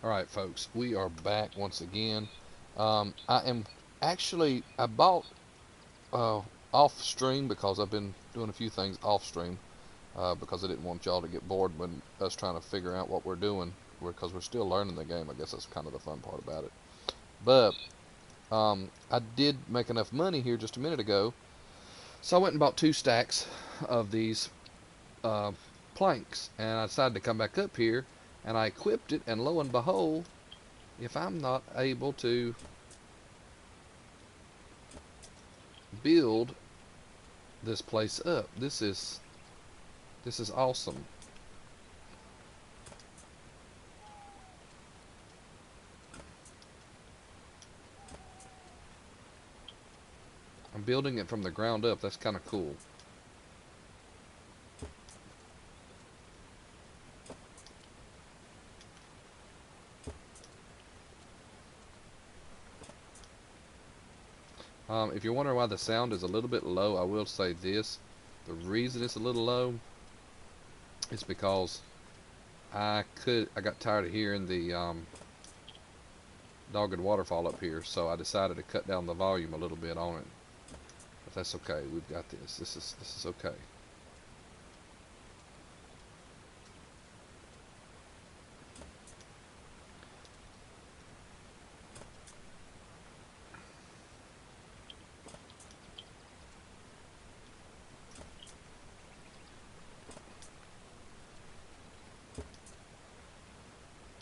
Alright folks, we are back once again. I bought uh, off stream because I've been doing a few things off stream because I didn't want y'all to get bored when us trying to figure out what we're doing because we're still learning the game. I guess that's kind of the fun part about it. But I did make enough money here just a minute ago, so I went and bought 2 stacks of these uh, planks, and I decided to come back up here and I equipped it, and lo and behold, if I'm not able to build this place up. This is awesome. I'm building it from the ground up. That's kind of cool. If you're wondering why the sound is a little bit low, I will say this. The reason it's a little low is because I got tired of hearing the dogged waterfall up here, so I decided to cut down the volume a little bit on it. But that's okay. We've got this. This is okay.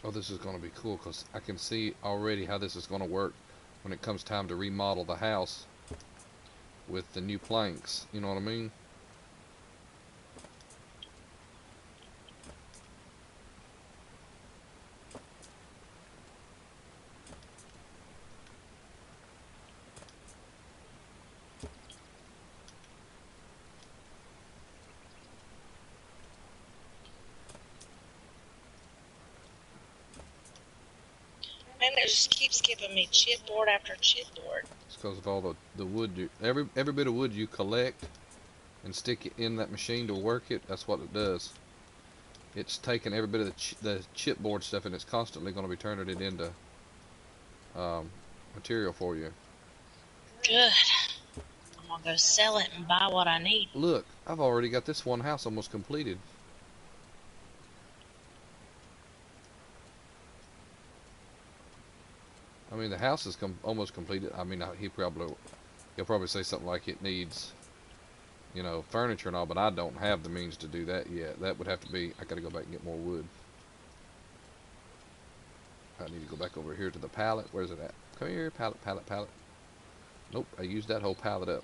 Oh, this is going to be cool because I can see already how this is going to work when it comes time to remodel the house with the new planks. You know what I mean? Man, it just keeps giving me chipboard after chipboard. It's because of all the wood every bit of wood you collect and stick it in that machine to work it. That's what it does. It's taking every bit of the chipboard stuff, and it's constantly going to be turning it into um, material for you. Good. I'm gonna go sell it and buy what I need. Look, I've already got this one house almost completed. I mean, the house is almost completed. I mean, he'll probably say something like it needs, furniture and all, but I don't have the means to do that yet. That would have to be. I got to go back and get more wood. I need to go back over here to the pallet. Where's it at? Come here, pallet, pallet, pallet. Nope, I used that whole pallet up.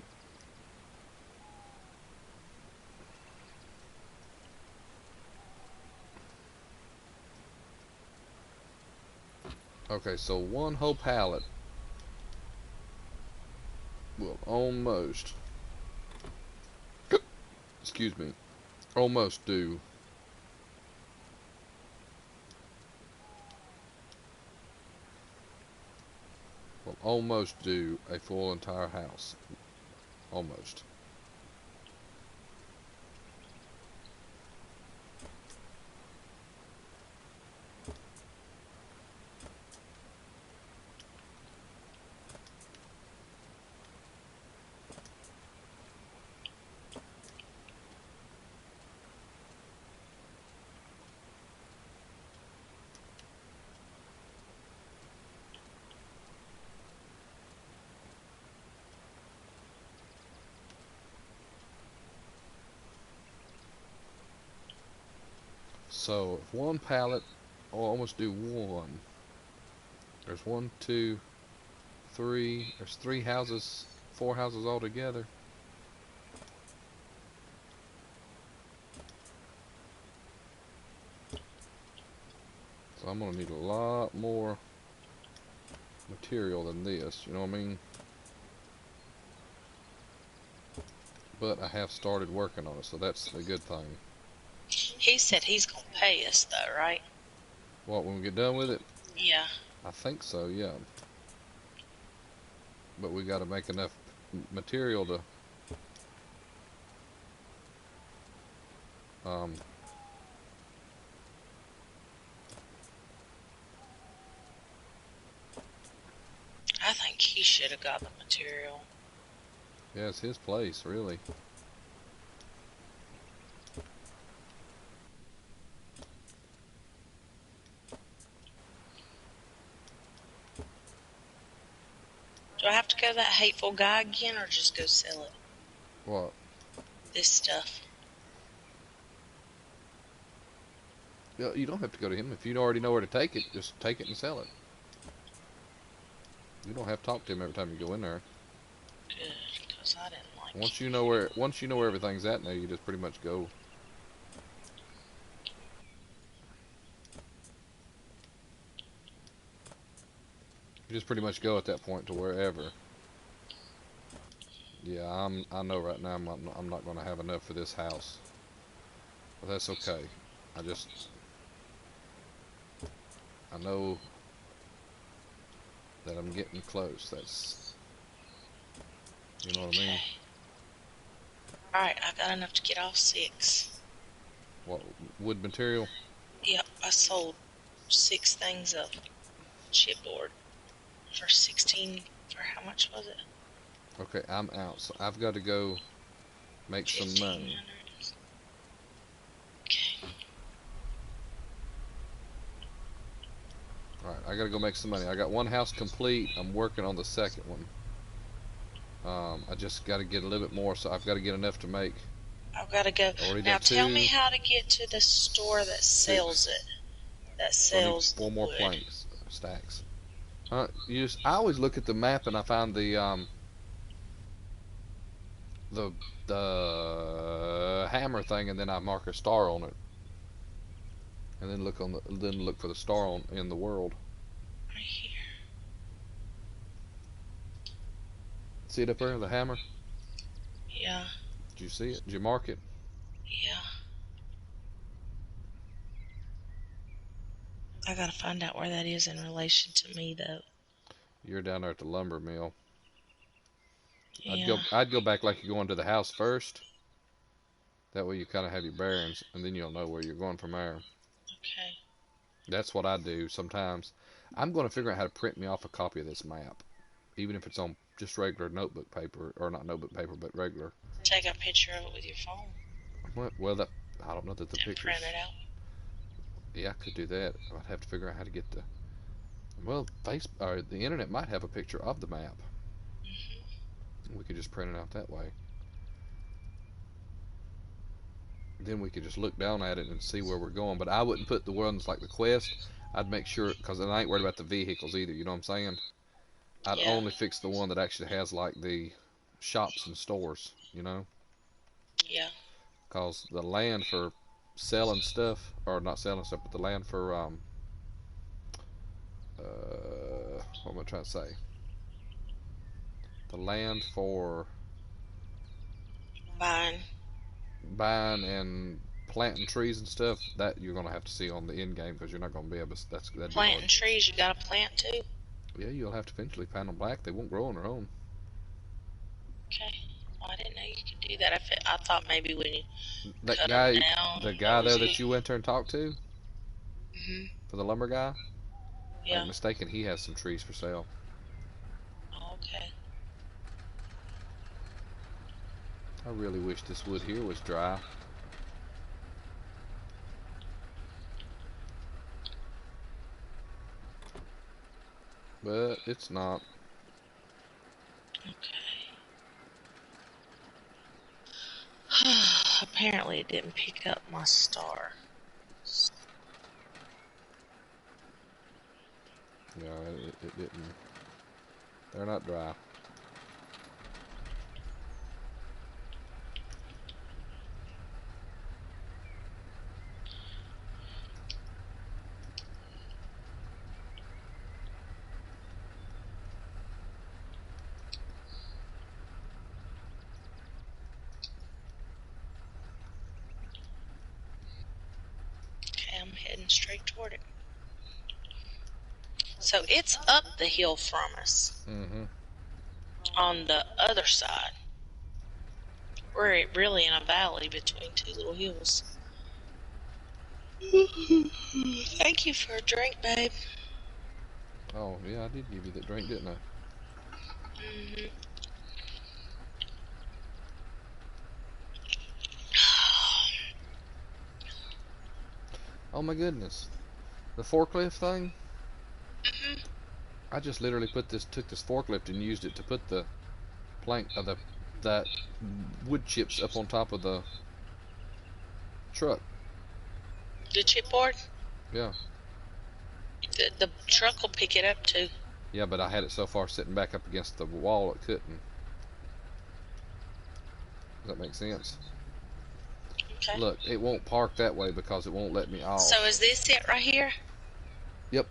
Okay, so one whole pallet will almost, excuse me, almost do a full entire house. Almost. So if one pallet, I'll almost do one. There's one, two, three. There's 3 houses, 4 houses altogether. So I'm gonna need a lot more material than this. You know what I mean? But I have started working on it, so that's the good thing. He said he's gonna pay us though, right? What, when we get done with it? Yeah. I think so, yeah. But we got to make enough material to um, I think he should have got the material. Yeah, it's his place, really. Do I have to go to that hateful guy again, or just go sell it? What? This stuff. You don't have to go to him. If you already know where to take it, just take it and sell it. You don't have to talk to him every time you go in there. Good, because I didn't like Once it. you know where everything's at now, you just pretty much go. You just pretty much go at that point to wherever. Yeah, I know right now I'm not going to have enough for this house, but that's okay. I know that I'm getting close. That's, you know what I mean. Okay. Alright, I got enough to get off 6. What, wood material? Yep, I sold 6 things of chipboard for 16. For how much was it? Okay, I'm out, so I've got to go make some money. 1,500. Okay. Alright, I gotta go make some money. I got one house complete. I'm working on the second one. I just gotta get a little bit more, so I've got to get enough to make. I've got to go. Already Now done tell 2, me how to get to the store that sells 6. it. That So I need sells 4 the more wood. planks, stacks. I always look at the map and I find the hammer thing, and then I mark a star on it, and then look for the star in the world. Right here. See it up there, the hammer? Yeah. Did you see it? Did you mark it? Yeah. I gotta find out where that is in relation to me, though. You're down there at the lumber mill. Yeah. I'd go back like you're going to the house first. That way you kind of have your bearings, and then you'll know where you're going from there. Okay. That's what I do sometimes. I'm going to figure out how to print me off a copy of this map, even if it's on just regular notebook paper, or not notebook paper, but regular. Take a picture of it with your phone Well, I don't know that the and pictures. print it out. Yeah, I could do that. I'd have to figure out how to get the. Well, the internet might have a picture of the map. We could just print it out that way. Then we could just look down at it and see where we're going. But I wouldn't put the ones like the quest. I'd make sure, because I ain't worried about the vehicles either. You know what I'm saying? I'd Yeah. only fix the one that actually has like the shops and stores. You know? Yeah. Because the land for selling stuff, or not selling stuff, but the land for what am I trying to say? The land for buying and planting trees and stuff, that you're gonna have to see on the end game, because you're not gonna be able to. That'd be Planting hard. trees, you gotta plant too. Yeah, you'll have to eventually paint them black. They won't grow on their own. Okay. Well, I didn't know you could do that. I thought maybe when you That cut guy, them down, the guy there that it. you went there and talked to, for the lumber guy, if Yeah. I'm mistaken, he has some trees for sale. Okay. I really wish this wood here was dry. But it's not. Okay. Apparently, it didn't pick up my star. Yeah, it didn't. They're not dry. Okay, I'm heading straight toward it. So it's up the hill from us. On the other side. We're really in a valley between 2 little hills. Thank you for a drink, babe. Oh, yeah, I did give you that drink, didn't I? Mm-hmm. Oh my goodness. The forklift thing? Mm-hmm. I just literally took this forklift and used it to put the plank of that wood chips up on top of the truck. The chipboard? Yeah. The truck will pick it up too. Yeah, but I had it so far sitting back up against the wall it couldn't. Does that make sense? Okay. Look, it won't park that way because it won't let me So off. is this it right here? Yep.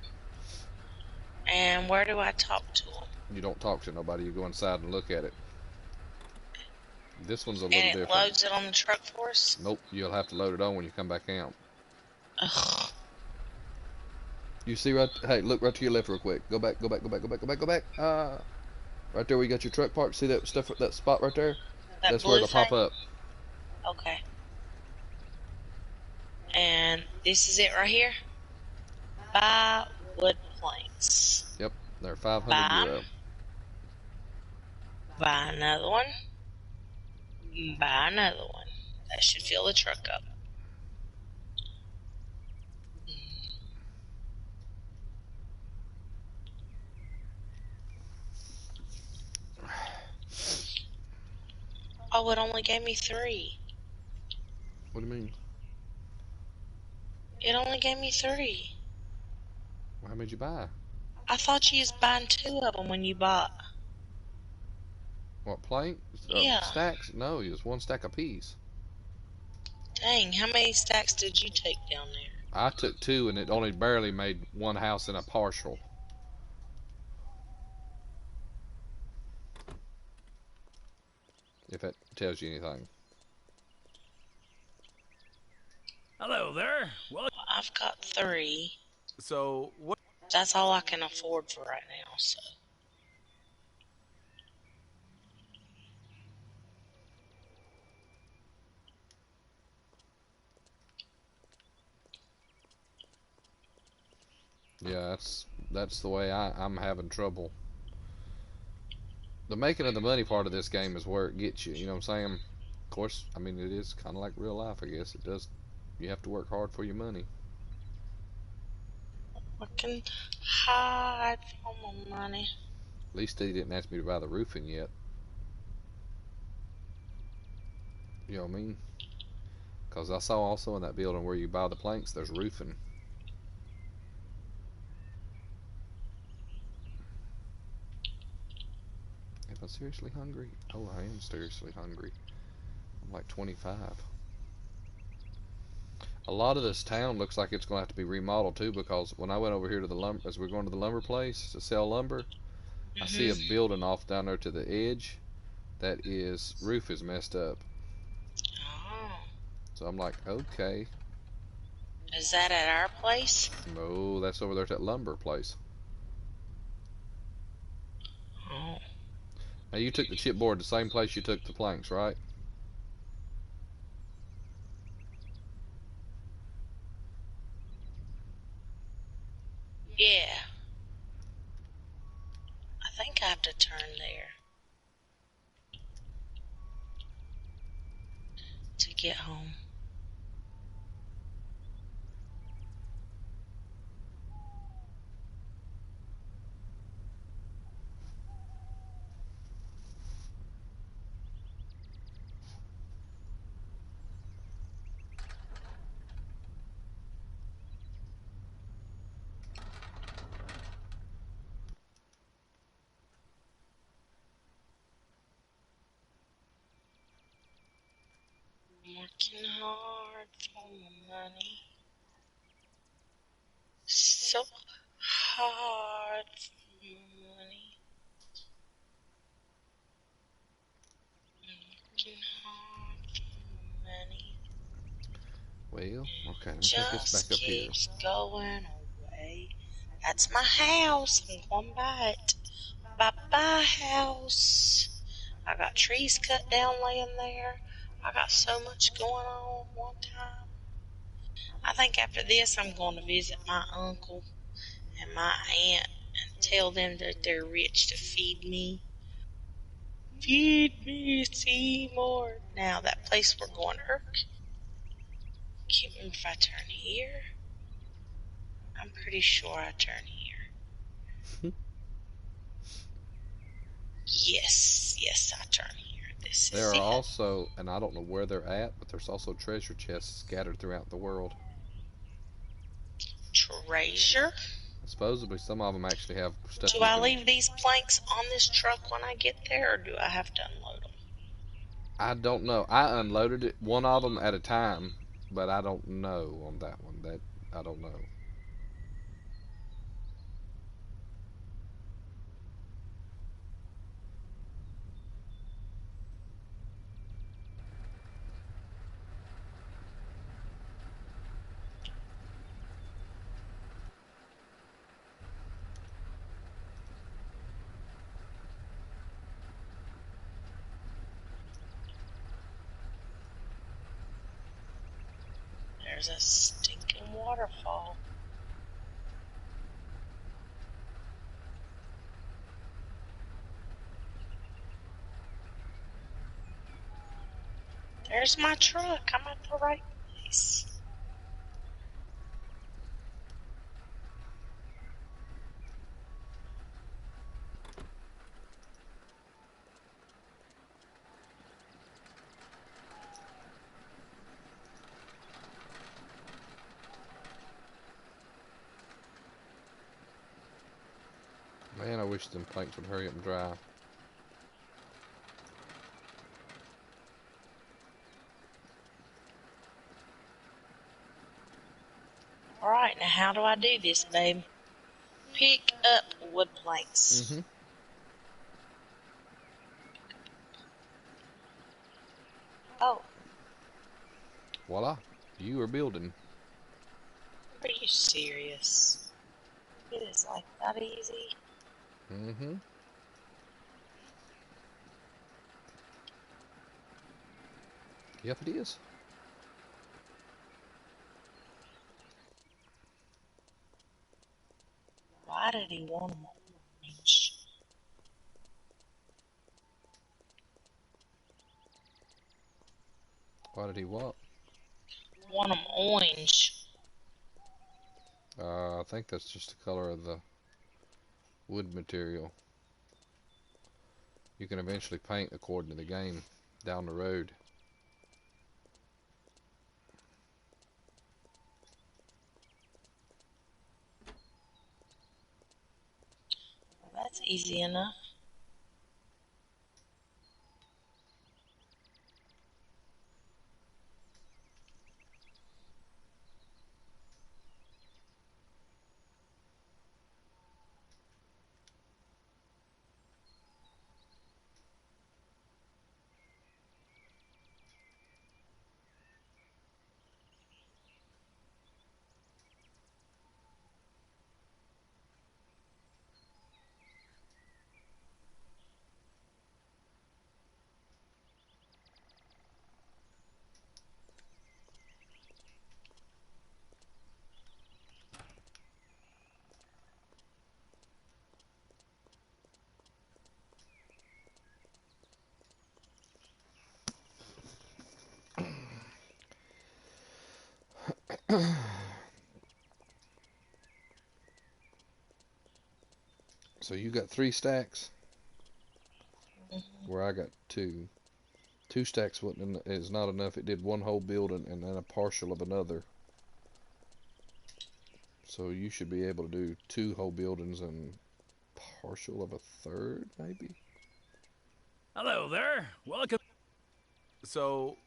And where do I talk to them? You don't talk to nobody. You go inside and look at it. This one's a little And it different. loads it on the truck for us? Nope. You'll have to load it on when you come back out. Ugh. You see right? Hey, look right to your left real quick. Go back. Go back. Go back. Go back. Go back. Go back. Right there where you got your truck parked. See that stuff? That spot right there? That That's where blue it'll pop thing? up. Okay. And this is it right here? Buy wood planks. Yep. They're 500 Buy 'em. euro. Buy another one. Buy another one. That should fill the truck up. Oh, it only gave me 3. What do you mean? It only gave me 3. Well, how many did you buy? I thought you was buying 2 of them when you bought. What, plank? Yeah. Stacks? No, it was one stack apiece. Dang, how many stacks did you take down there? I took 2 and it only barely made one house in a partial. If that tells you anything. Hello there. Well, I've got 3. so what? That's all I can afford for right now, so. Yeah, that's the way I'm having trouble. The making of the money part of this game is where it gets you. You know what I'm saying? Of course, I mean it is kind of like real life. I guess it does. You have to work hard for your money. Working hard for my money. At least they didn't ask me to buy the roofing yet. You know what I mean? Because I saw also in that building where you buy the planks, there's roofing. Am I seriously hungry? Oh, I am seriously hungry. I'm like 25. A lot of this town looks like it's going to have to be remodeled too, because when I went over here to the lumber, as we're going to the lumber place to sell lumber, I see a building off down there to the edge that is roof is messed up. Oh. So I'm like, okay. Is that at our place? No, that's over there at that lumber place. Oh. Now you took the chipboard the same place you took the planks, right? Yeah. I think I have to turn there to get home. Working hard for my money. So hard for my money. Working hard for my money. Well, okay, let me take this Just back up here. keeps going away. That's my house. I'm going by it. Bye-bye house. I got trees cut down laying there. I got so much going on one time. I think after this I'm going to visit my uncle and my aunt and tell them that they're rich to feed me Feed me, Seymour. Now, that place we're going, Herc. Can't remember if I turn here. I'm pretty sure I turn here. Yes, I turn here. This There is are it. also, and I don't know where they're at, but there's also treasure chests scattered throughout the world. Treasure? Supposedly, some of them actually have stuff Do you I can. leave these planks on this truck when I get there, or do I have to unload them? I don't know. I unloaded it, one of them at a time, but I don't know on that one. That I don't know. There's a stinking waterfall. There's my truck. I'm at the right place. Man, I wish them planks would hurry up and dry. Alright, now how do I do this, babe? Pick up wood planks. Mm-hmm. Oh, Voila. You are building. are you serious? It is like that easy? Mm-hmm. Yep, it is. Why did he want them orange? Why did he what? Want them orange. I think that's just the color of the wood material. You can eventually paint according to the game down the road. Well, that's easy enough. So you got 3 stacks, Mm-hmm. where I got 2. 2 stacks is not enough. It did one whole building and then a partial of another. So you should be able to do 2 whole buildings and partial of a third, maybe. Hello there. Welcome. So,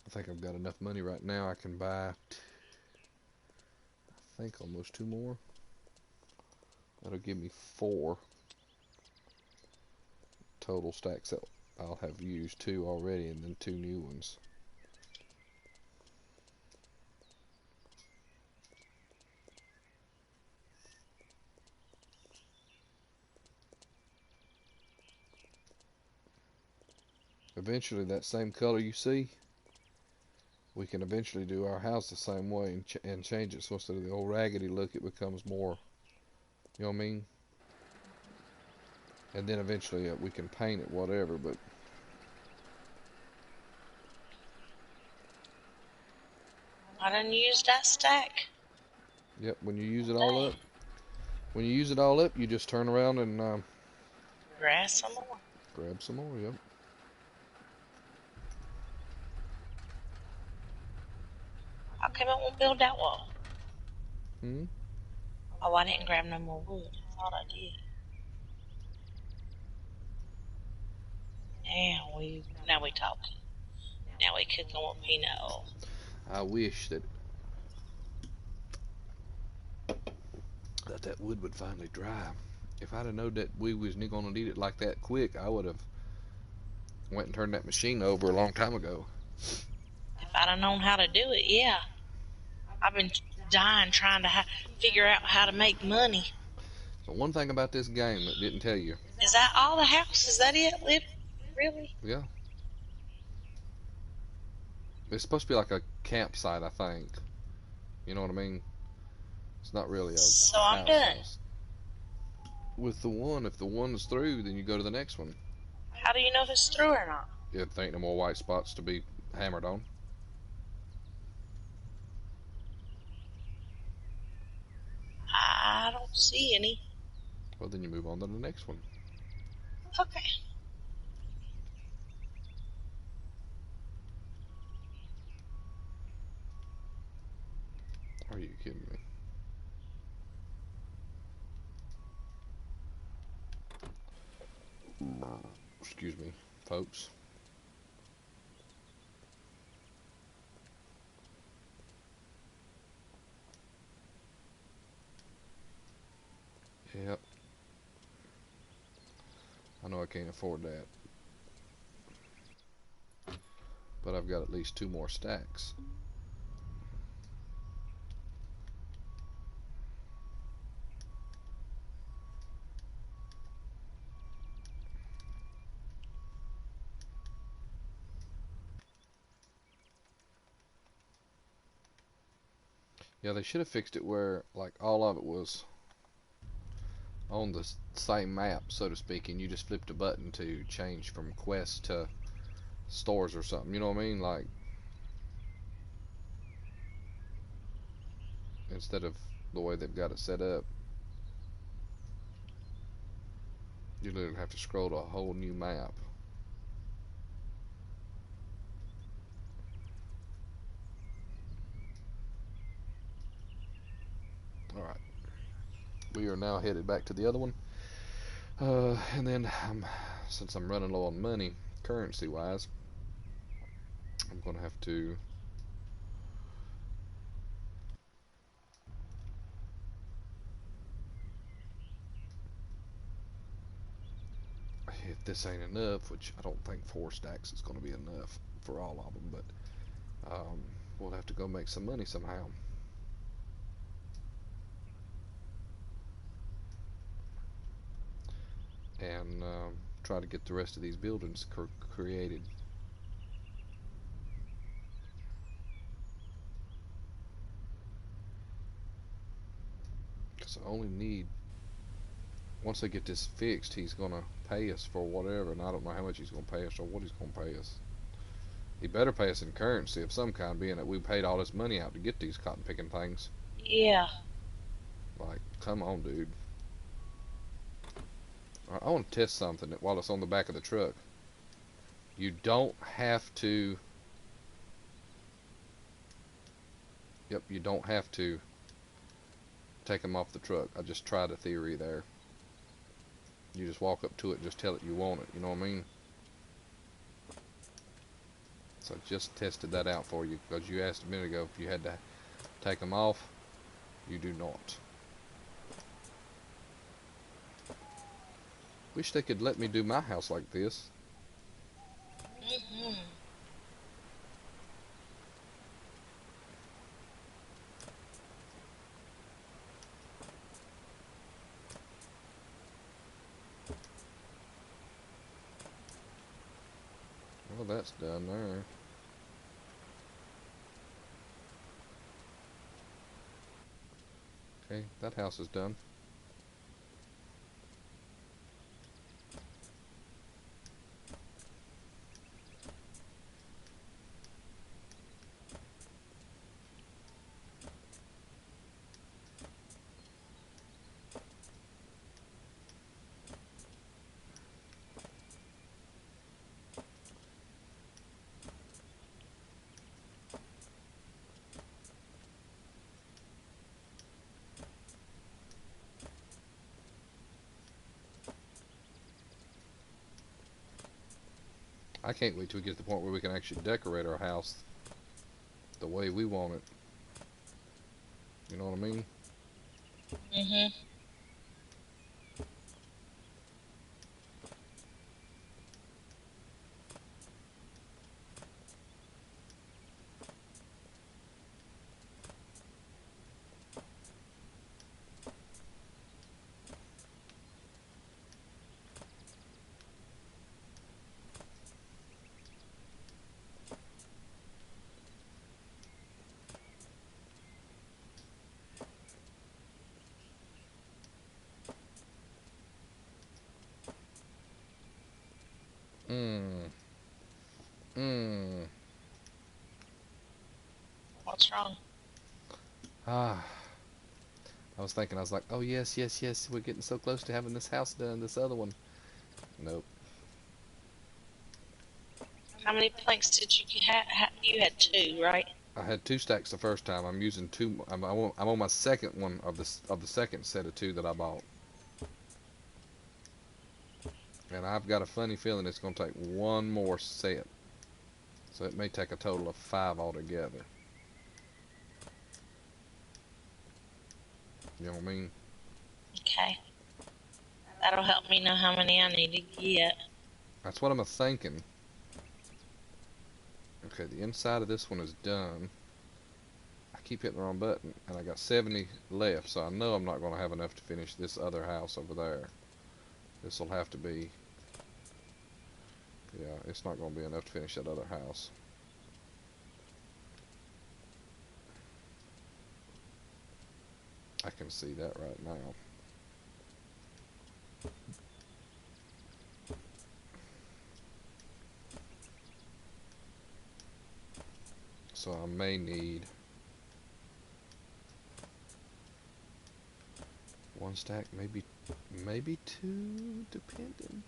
I think I've got enough money right now. I can buy, I think, almost 2 more. That'll give me 4 total stacks that I'll have used, 2 already and then 2 new ones. Eventually that same color you see, we can eventually do our house the same way and change it so instead of the old raggedy look it becomes more, you know what I mean? And then eventually we can paint it whatever, but I done used that stack. yep, when you use it All all day. up, you just turn around and Grab some more. grab some more, yep. How come it won't build that wall? Hmm? Oh, I didn't grab no more wood. I thought I did. Now we talking. Now we cooking what we know. I wish that that wood would finally dry. If I'd have known that we was gonna need it like that quick, I would have went and turned that machine over a long time ago. If I'd have known how to do it, yeah. I've been dying trying to figure out how to make money. So one thing about this game that didn't tell you. Is that all the house? Is that it? Really? Yeah. It's supposed to be like a campsite, I think. You know what I mean? It's not really a So I'm done. house. With the one, if the one's through, then you go to the next one. How do you know if it's through or not? If there ain't no more white spots to be hammered on. I don't see any. Well, then you move on to the next one. Okay. Are you kidding me? Excuse me, folks. Yep. I know I can't afford that. But I've got at least 2 more stacks. Yeah, they should have fixed it where, like, all of it was on the same map, so to speak, and you just flipped a button to change from quests to stores or something. You know what I mean? Like, instead of the way they've got it set up, you literally have to scroll to a whole new map. Alright. We are now headed back to the other one. And then, since I'm running low on money, currency-wise, I'm going to have to if this ain't enough, which I don't think 4 stacks is going to be enough for all of them, but we'll have to go make some money somehow. And try to get the rest of these buildings created. Because I only need, once they get this fixed, he's going to pay us for whatever, and I don't know how much he's going to pay us or what he's going to pay us. He better pay us in currency of some kind, being that we paid all this money out to get these cotton picking things. Yeah. Like, come on, dude. I want to test something while it's on the back of the truck. You don't have to. Yep, you don't have to take them off the truck. I just tried a theory there. You just walk up to it and just tell it you want it. You know what I mean? So I just tested that out for you because you asked a minute ago if you had to take them off. You do not. Wish they could let me do my house like this. Mm-hmm. Well, that's done there. Okay, that house is done. I can't wait till we get to the point where we can actually decorate our house the way we want it. You know what I mean? Mm-hmm. Mmm. Mmm. What's wrong? Ah. I was thinking, I was like, oh yes, yes, yes, we're getting so close to having this house done, this other one. Nope. How many planks did you have? You had two, right? I had 2 stacks the first time. I'm using two. I'm on my second one of the second set of 2 that I bought, and I've got a funny feeling it's going to take one more set, so it may take a total of 5 altogether. You know what I mean? Okay. That'll help me know how many I need to get. That's what I'm thinking. Okay, the inside of this one is done. I keep hitting the wrong button, and I got 70 left, so I know I'm not going to have enough to finish this other house over there. This will have to be, yeah, it's not going to be enough to finish that other house. I can see that right now. So I may need 1 stack, maybe 2, depending.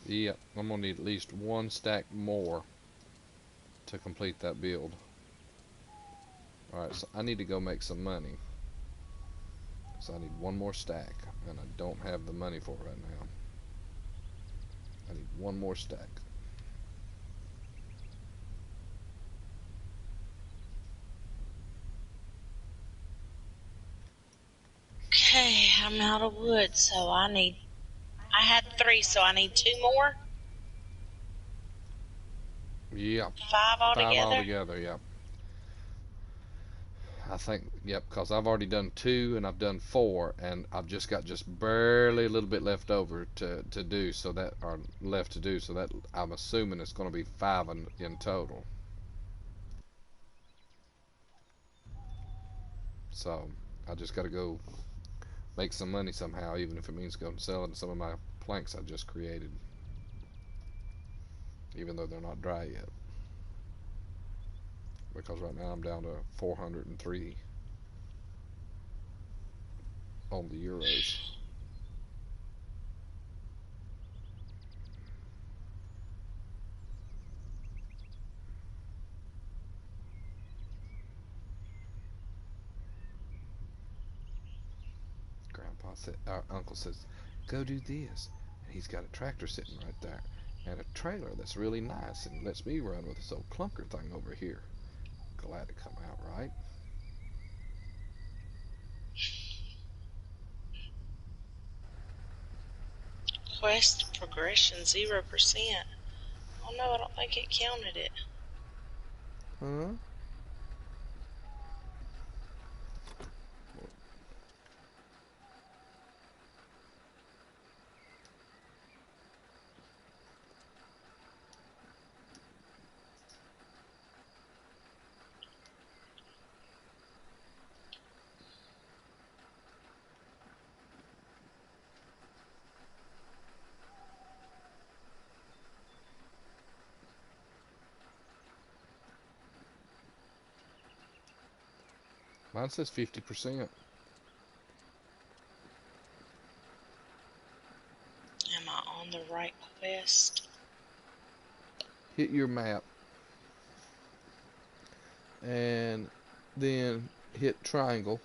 Yeah, I'm gonna need at least 1 stack more to complete that build. Alright, so I need to go make some money. So I need 1 more stack, and I don't have the money for it right now. I need 1 more stack. Okay, I'm out of wood, so I had 3, so I need 2 more? Yeah, 5 5 altogether? altogether, yeah. I think Yep, because I've already done 2 and I've done 4, and I've just got just barely a little bit left over to do, so that, or left to do, so that I'm assuming it's going to be 5 in total. So I just got to go make some money somehow, even if it means going selling some of my planks I just created, even though they're not dry yet. Because right now I'm down to 403 on the euros. Grandpa said, our uncle says, go do this. And he's got a tractor sitting right there, and a trailer that's really nice, and lets me run with this old clunker thing over here. Glad to come out, right? Quest progression 0%. Oh no, I don't think it counted it. Huh? Mine says 50%. Am I on the right quest? Hit your map, and then hit triangle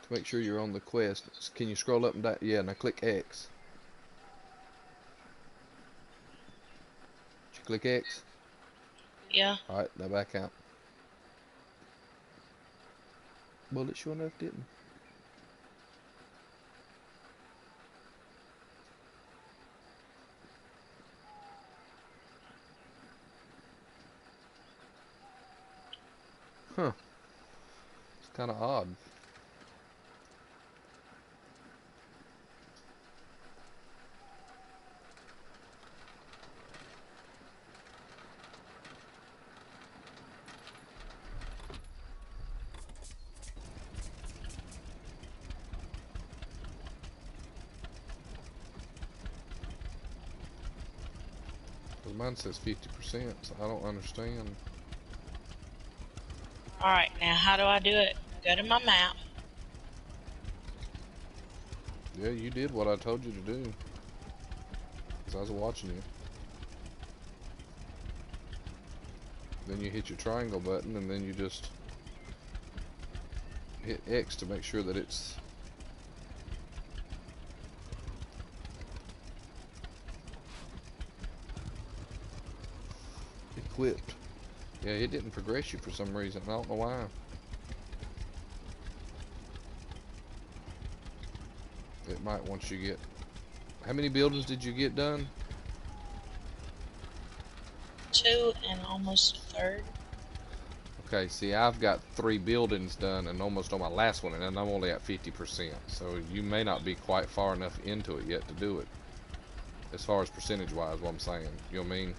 to make sure you're on the quest. Can you scroll up and down? Yeah, now click X. Did you click X? Yeah. Alright, now back out. Well, it sure enough didn't. Huh. It's kind of odd. Well, mine says 50%, so I don't understand. Alright, now how do I do it? Go to my map. Yeah, you did what I told you to do. Because I was watching you. Then you hit your triangle button, and then you just hit X to make sure that it's equipped. Yeah, it didn't progress you for some reason. I don't know why. It might once you get... How many buildings did you get done? 2 and almost a third. Okay, see, I've got 3 buildings done and almost on my last one, and I'm only at 50%. So you may not be quite far enough into it yet to do it. As far as percentage-wise, what I'm saying. You know what I mean?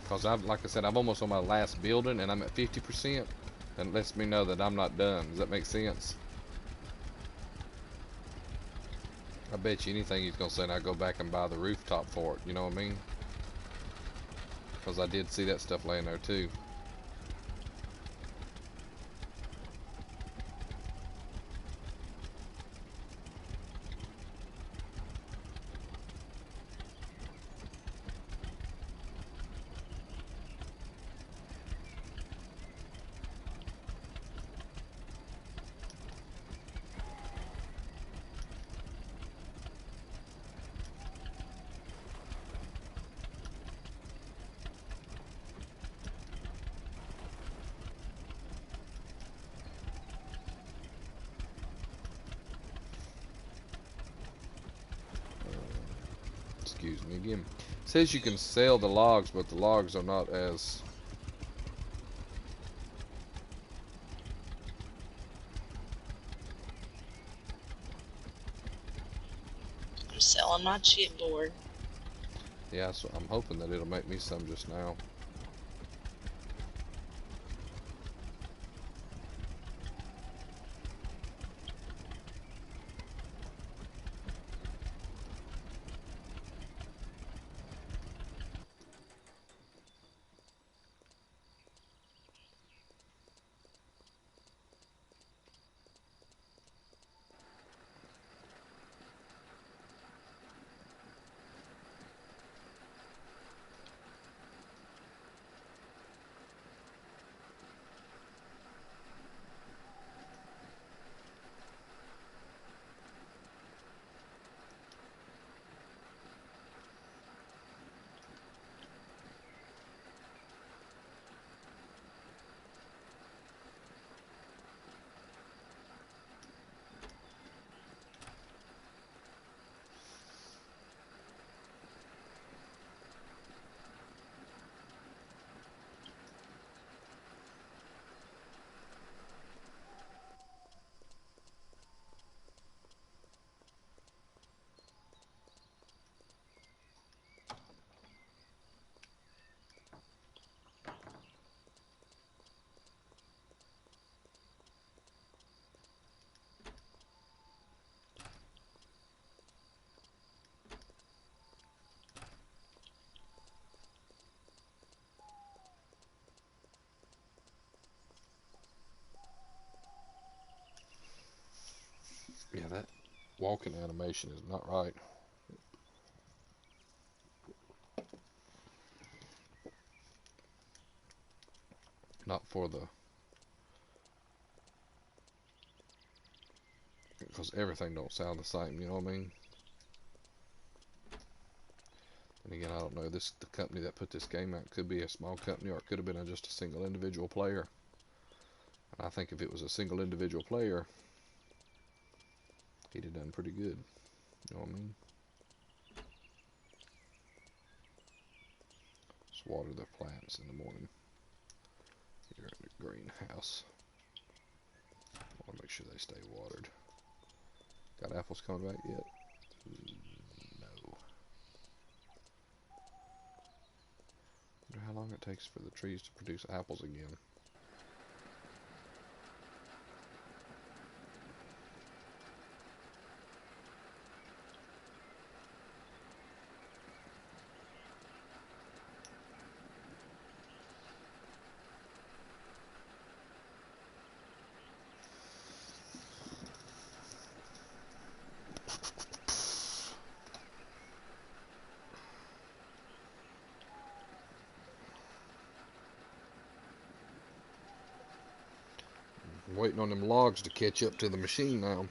Because I've, like I said, I'm almost on my last building and I'm at 50%. And it lets me know that I'm not done. Does that make sense? I bet you anything he's gonna say, and I go back and buy the rooftop for it. You know what I mean? because I did see that stuff laying there too. Excuse me again. It says you can sell the logs, but the logs are not as... I'm selling my chipboard. Yeah, so I'm hoping that it'll make me some just now. Yeah, that walking animation is not right. Not for the... because everything don't sound the same, you know what I mean? And again, I don't know, the company that put this game out could be a small company, or it could have been just a single individual player. And I think if it was a single individual player, he'd have done pretty good. You know what I mean? Just water the plants in the morning. Here in the greenhouse. I want to make sure they stay watered. Got apples coming back yet? No. Wonder how long it takes for the trees to produce apples again. I'm waiting on them logs to catch up to the machine now.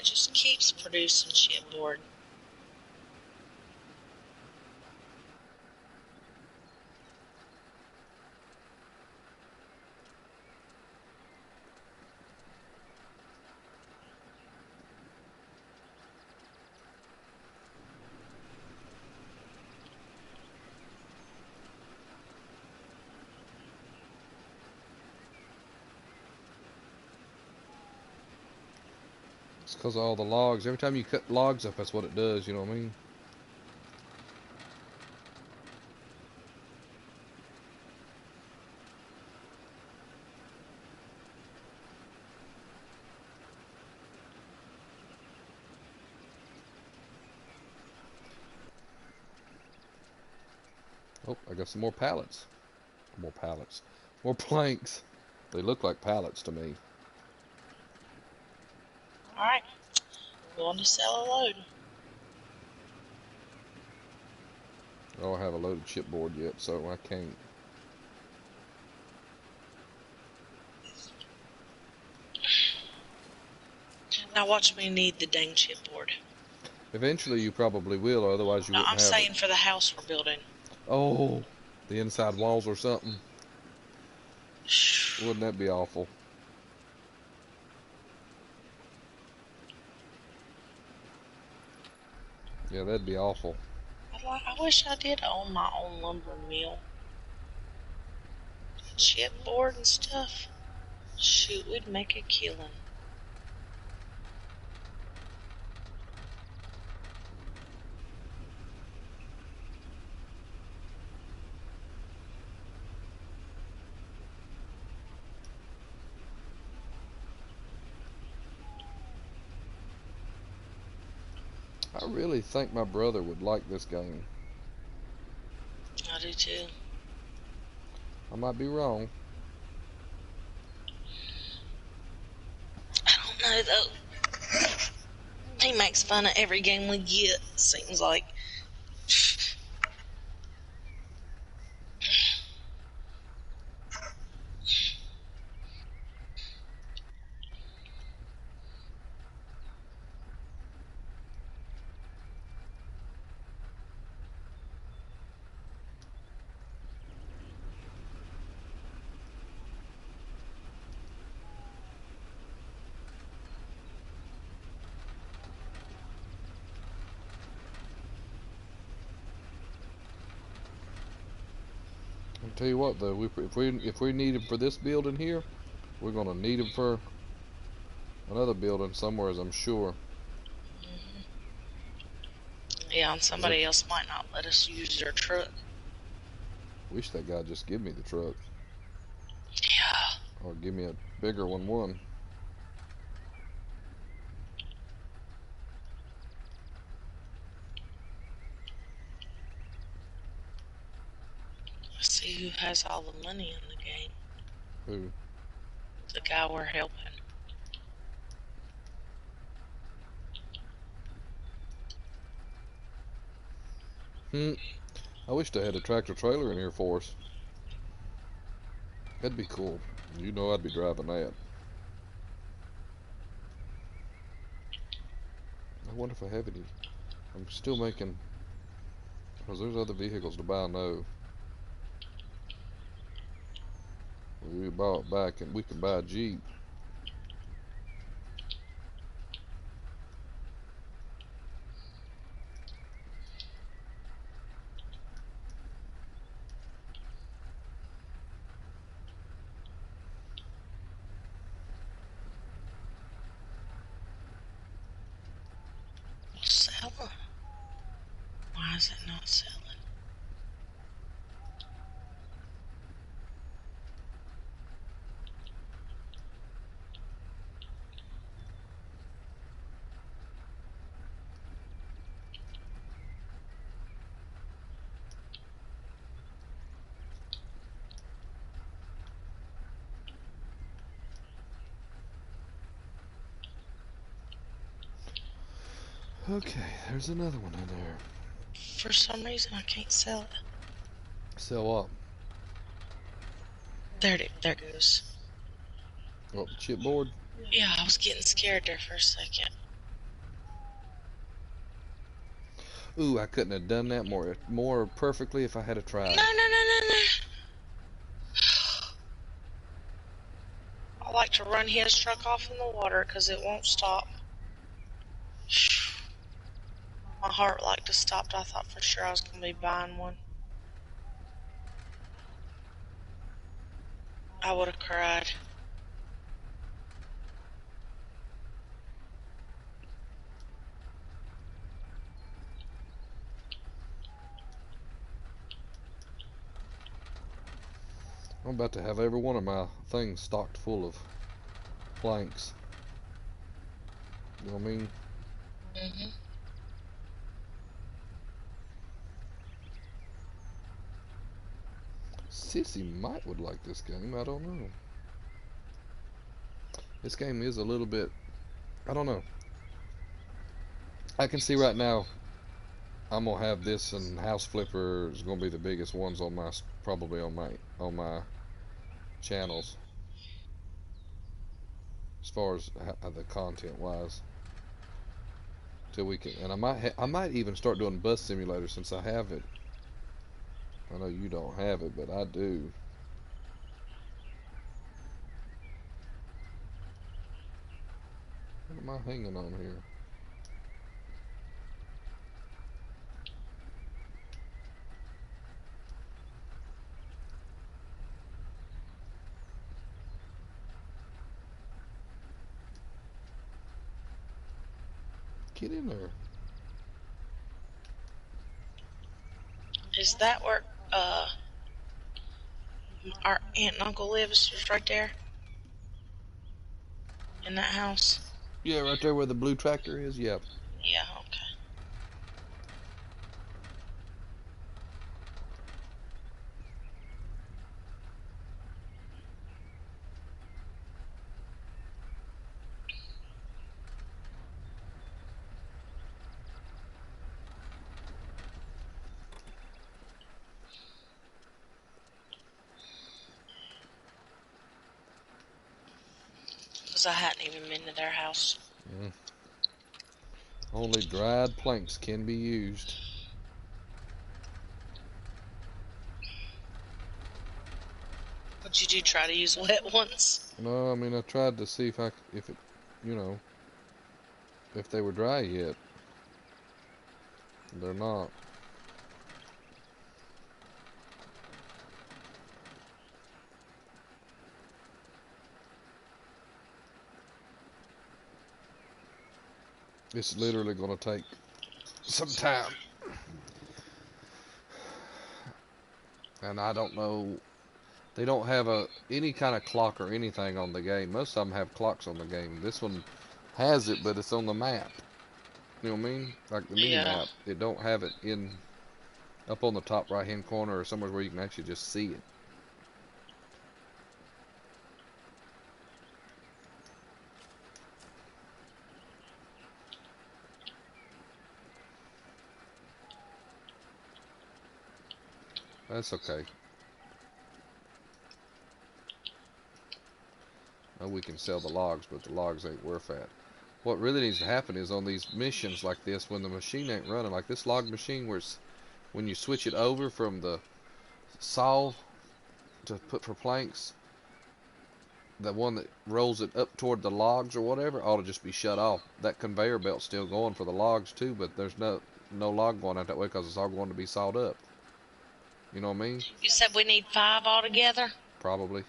it just keeps producing chipboard. It's because of all the logs. Every time you cut logs up, that's what it does, you know what I mean? Oh, I got some more pallets. More pallets. More planks. They look like pallets to me. Alright, going to sell a load. I don't have a loaded chipboard yet, so I can't. Now watch me need the dang chipboard. Eventually you probably will, otherwise you No, wouldn't I'm have saying it. for the house we're building. Oh, the inside walls or something. Wouldn't that be awful? Yeah, that'd be awful. I wish I did own my own lumber mill. Chipboard and stuff. Shoot, we'd make a killing. I really think my brother would like this game. I do too. I might be wrong. I don't know though. He makes fun of every game we get, seems like. I'll tell you what though, if we need him for this building here, we're gonna need him for another building somewhere, as I'm sure. Yeah, and somebody else might not let us use their truck. Wish that guy just give me the truck. Yeah. Or give me a bigger one. Let's see who has all the money in the game. Who? The guy we're helping. I wish they had a tractor trailer in here for us. That'd be cool. You know I'd be driving that. I wonder if I have any. I'm still making, because there's other vehicles to buy now. We bought back and we can buy a Jeep. Selling? Why is it not selling? Okay, there's another one in there. For some reason, I can't sell it. Sell what? There it goes. What, the chipboard? Yeah, I was getting scared there for a second. Ooh, I couldn't have done that more perfectly if I had tried. No, no, no, no, no. I like to run his truck off in the water because it won't stop. My heart like to stop. I thought for sure I was going to be buying one. I would have cried. I'm about to have every one of my things stocked full of planks. You know what I mean? Mm-hmm. Sissy might would like this game. I don't know. This game is a little bit. I don't know. I can see right now. I'm gonna have this and House Flipper is gonna be the biggest ones on my probably on my channels as far as the content wise. Till we can, and I might even start doing Bus Simulator since I have it. I know you don't have it, but I do. What am I hanging on here? Get in there. Is that where our aunt and uncle lives? Just right there in that house? Yeah, right there where the blue tractor is. Yep. Yeah, okay. Because I hadn't even been to their house. Mm. Only dried planks can be used. Would you try to use wet ones? No, I mean I tried to see if it, you know, if they were dry yet. They're not. It's literally gonna take some time. And I don't know. They don't have any kind of clock or anything on the game. Most of them have clocks on the game. This one has it, but it's on the map. You know what I mean? Like the mini Yeah. map. It don't have it up on the top right hand corner or somewhere where you can actually just see it. That's okay. Now we can sell the logs, but the logs ain't worth that. What really needs to happen is on these missions like this, when the machine ain't running, like this log machine, when you switch it over from the saw to put for planks, the one that rolls it up toward the logs or whatever ought to just be shut off. That conveyor belt's still going for the logs too, but there's no log going out that way because it's all going to be sawed up. You know what I mean? You said we need 5 altogether? Probably.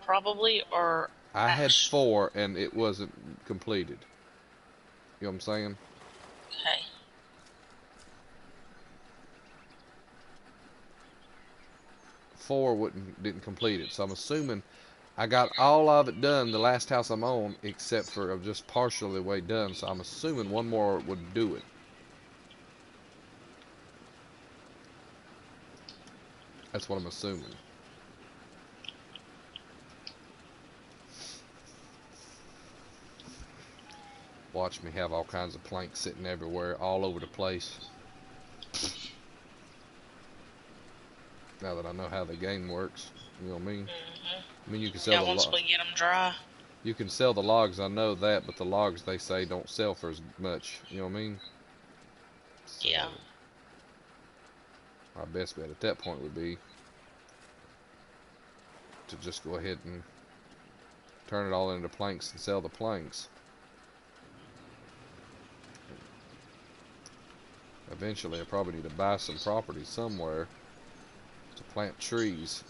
Probably, or... I had 4 and it wasn't completed. You know what I'm saying? Okay. Four didn't complete it, so I'm assuming I got all of it done the last house I'm on, except for just partially way done. So I'm assuming one more would do it. That's what I'm assuming. Watch me have all kinds of planks sitting everywhere, all over the place. Now that I know how the game works, you know what I mean? I mean, you can sell once we get them dry. You can sell the logs, I know that, but the logs they say don't sell for as much. You know what I mean? So Yeah. my best bet at that point would be to just go ahead and turn it all into planks and sell the planks. Eventually I probably need to buy some property somewhere to plant trees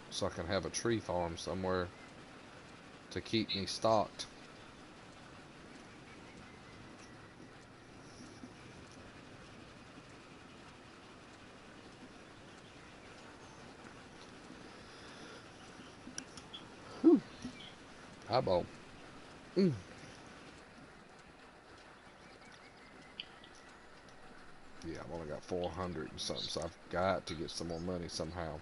so I can have a tree farm somewhere to keep me stocked. Whew. Eyeball. Mm. Yeah, I've only got 400 and something, so I've got to get some more money somehow.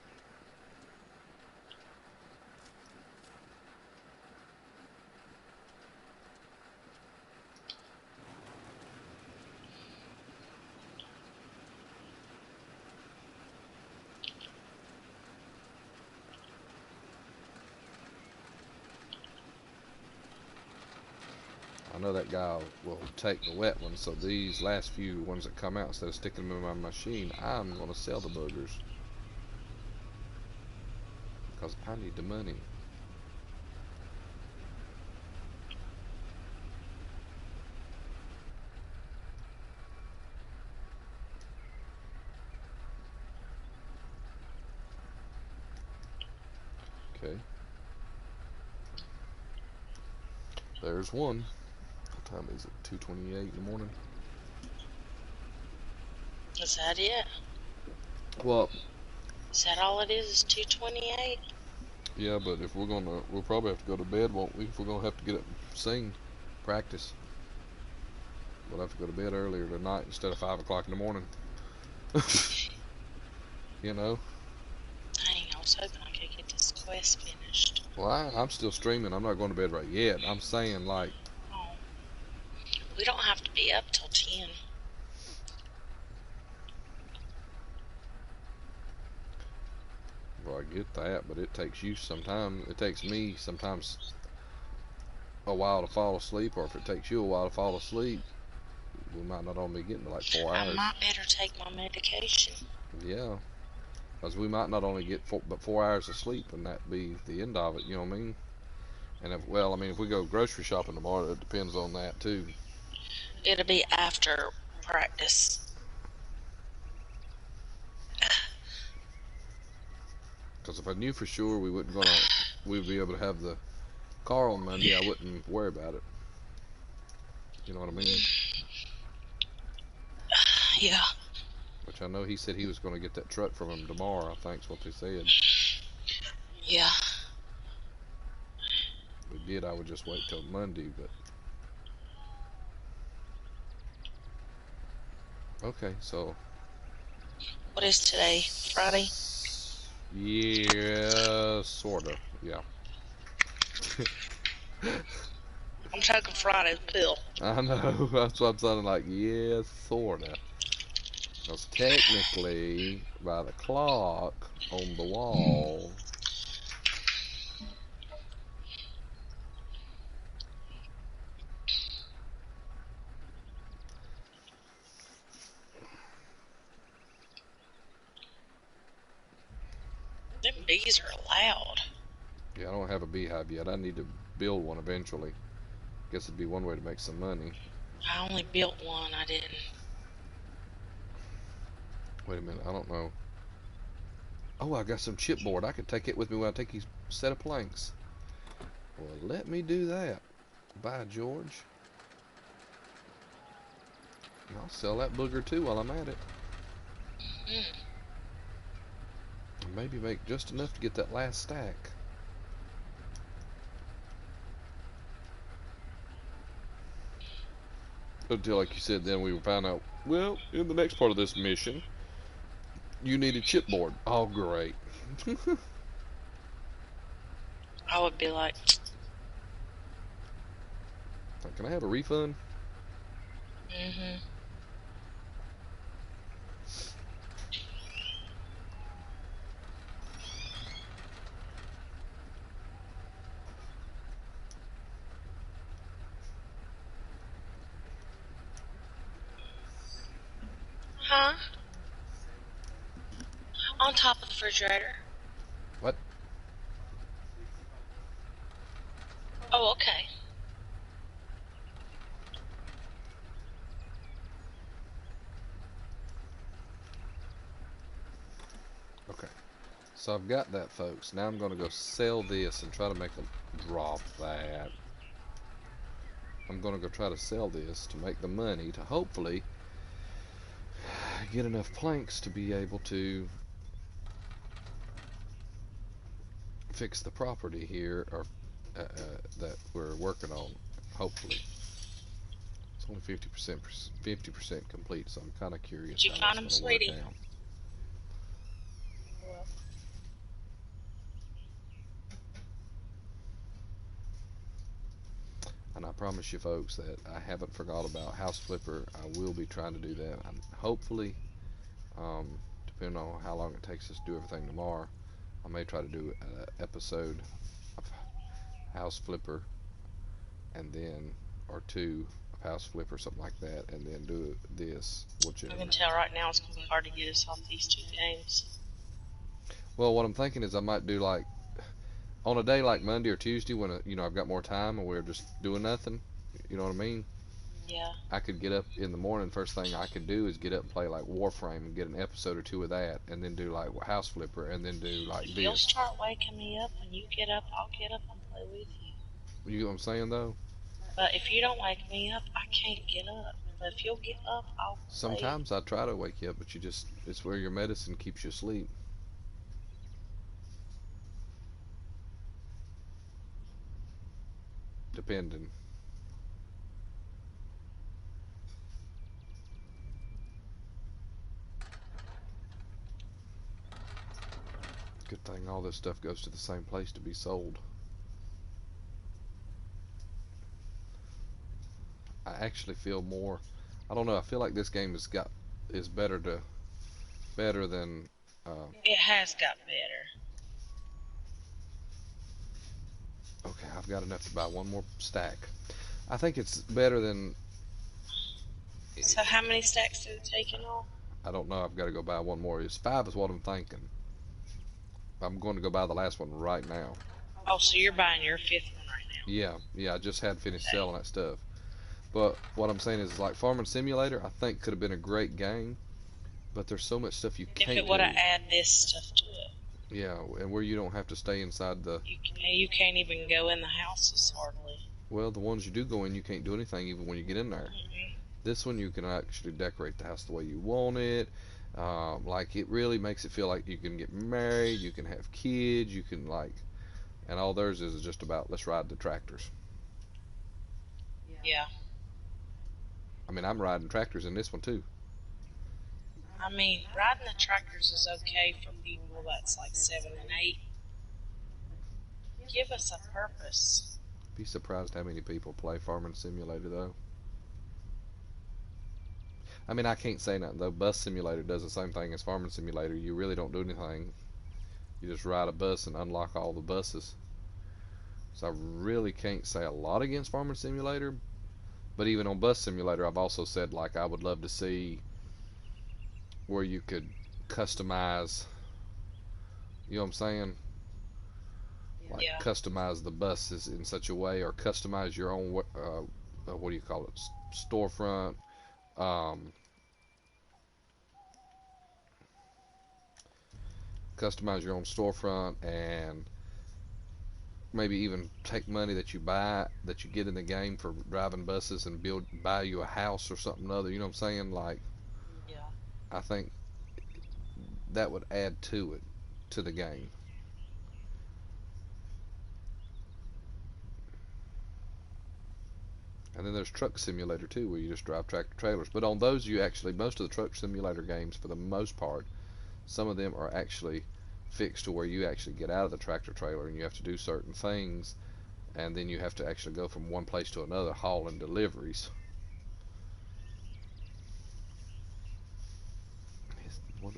I know that guy will take the wet ones, so these last few ones that come out, instead of sticking them in my machine, I'm going to sell the boogers. Because I need the money. Okay. There's one. What time is it? 2:28 in the morning? Is that it? Well, Is that all it is 2:28? yeah, but if we'll probably have to go to bed, won't we? If we're gonna have to get up and sing, practice. We'll have to go to bed earlier tonight instead of 5 o'clock in the morning. You know? Dang, I was hoping I could get this quest finished. Well, I'm still streaming. I'm not going to bed right yet. I'm saying, like, Oh. We don't have to be up till 10. well, I get that, but it takes you sometimes. It takes me sometimes a while to fall asleep, or if it takes you a while to fall asleep, we might not only be getting to like 4 I hours. might better take my medication. Yeah, because we might not only get 4 hours of sleep, and that be the end of it. You know what I mean? And if, well, I mean, if we go grocery shopping tomorrow, it depends on that too. It'll be after practice. Because if I knew for sure we'd be able to have the car on Monday, I wouldn't worry about it. You know what I mean? Yeah. Which I know he said he was going to get that truck from him tomorrow. I think's what they said. Yeah. If we did, I would just wait till Monday. But okay, so What is today? Friday? yeah, sorta, yeah. I'm taking Friday's pill. I know. That's what I'm sounding like. Yeah, sorta. Because technically, by the clock on the wall, Them bees are loud. yeah, I don't have a beehive yet. I need to build one eventually. Guess it'd be one way to make some money. I only built one. I didn't. Wait a minute, I don't know. Oh, I got some chipboard. I could take it with me when I take these set of planks. Well, let me do that. Bye, George. And I'll sell that booger too while I'm at it. And maybe make just enough to get that last stack. Until, like you said, then we would find out, well, in the next part of this mission, you need a chipboard. Oh, great. I would be like, Can I have a refund? mm-hmm. Huh? On top of the refrigerator. What? Oh, okay. Okay. So I've got that, folks. Now I'm going to go sell this and try to make a drop that. I'm going to go try to sell this to make the money to hopefully get enough planks to be able to fix the property here or that we're working on. Hopefully, it's only 50% complete, so I'm kind of curious Did you how find that's him, going to sweetie? work out. Well, And I promise you, folks, that I haven't forgot about House Flipper. I will be trying to do that. And hopefully, depending on how long it takes us to do everything tomorrow, I may try to do an episode of House Flipper and then, or two of House Flipper, something like that, and then do this, I whichever. can tell right now it's going to be hard to get us off these 2 games. Well, what I'm thinking is I might do like on a day like Monday or Tuesday when I've got more time and we're just doing nothing. You know what I mean? Yeah. I could get up in the morning. First thing I could do is get up and play like Warframe and get an episode or two of that, and then do like House Flipper, and then do like If you'll this. start waking me up when you get up, I'll get up and play with you. You know what I'm saying though? But if you don't wake me up, I can't get up. But if you'll get up, I'll play. Sometimes I try to wake you up, but it's where your medicine keeps you asleep. Depending. Good thing all this stuff goes to the same place to be sold. I actually feel more. I don't know. I feel like this game is better than. It has got better. Okay, I've got enough to buy one more stack. I think it's better than. So how many stacks did it take in all? I don't know. I've got to go buy one more. It's 5 is what I'm thinking. I'm going to go buy the last one right now. Oh, so you're buying your 5th one right now? Yeah. I just had finished selling that stuff. But what I'm saying is, like Farming Simulator, I think could have been a great game, but there's so much stuff you can't do. If it would have added this stuff to it. Yeah, and where you don't have to stay inside the. You can't even go in the houses hardly. Well, the ones you do go in, you can't do anything even when you get in there. This one you can actually decorate the house the way you want it. Like it really makes it feel like you can get married, you can have kids, you can and all theirs is just about let's ride the tractors. Yeah. I mean, I'm riding tractors in this one too. I mean, riding the tractors is okay for people that's like 7 and 8. Give us a purpose. Be surprised how many people play Farming Simulator though. I mean, I can't say nothing though. Bus Simulator does the same thing as Farming Simulator. You really don't do anything. You just ride a bus and unlock all the buses. So I really can't say a lot against Farming Simulator. But even on Bus Simulator, I've also said like I would love to see where you could customize. You know what I'm saying? Like customize the buses in such a way, or customize your own. What do you call it? Storefront. Customize your own storefront, and maybe even take money that you get in the game for driving buses and buy you a house or something other. You know what I'm saying? Like, yeah. I think that would add to it, to the game. And then there's Truck Simulator too, where you just drive tractor trailers. But on those, most of the Truck Simulator games, for the most part, some of them are actually fixed to where you actually get out of the tractor trailer and you have to do certain things, and then you have to actually go from one place to another hauling deliveries.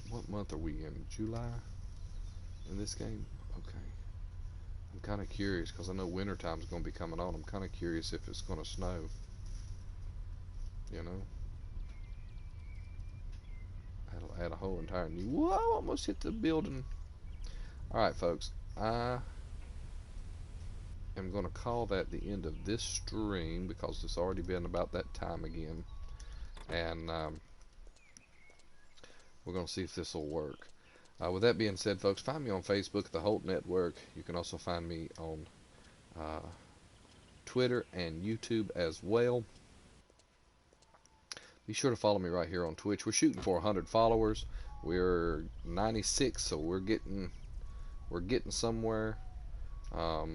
What month are we in? July? In this game? Okay. I'm kind of curious because I know winter time's going to be coming on. I'm kind of curious if it's going to snow. You know? I'll add a whole entire new. Whoa! Almost hit the building. All right, folks. I am going to call that the end of this stream because it's already been about that time again, and we're going to see if this will work. With that being said, folks, find me on Facebook, The Holt Network. You can also find me on Twitter and YouTube as well. Be sure to follow me right here on Twitch. We're shooting for 100 followers. We're 96, so we're getting somewhere. But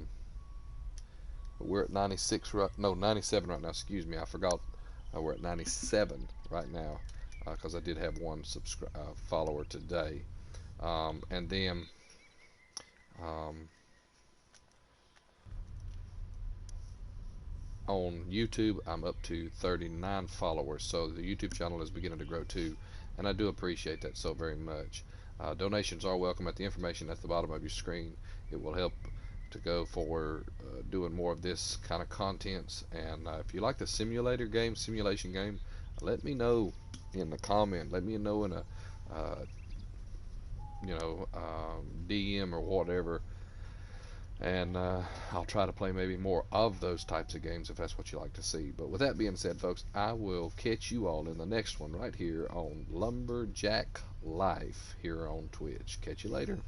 we're at 96 no 97 right now. Excuse me, I forgot. We're at 97 right now because I did have one follower today. And then on YouTube, I'm up to 39 followers, so the YouTube channel is beginning to grow too, and I do appreciate that so very much. Donations are welcome at the information at the bottom of your screen. It will help to go for doing more of this kind of contents, and if you like the simulation game, let me know in the comment. Let me know in a DM or whatever, and I'll try to play maybe more of those types of games if that's what you like to see. But with that being said, folks, I will catch you all in the next one right here on Lumberjack Life here on Twitch. Catch you later.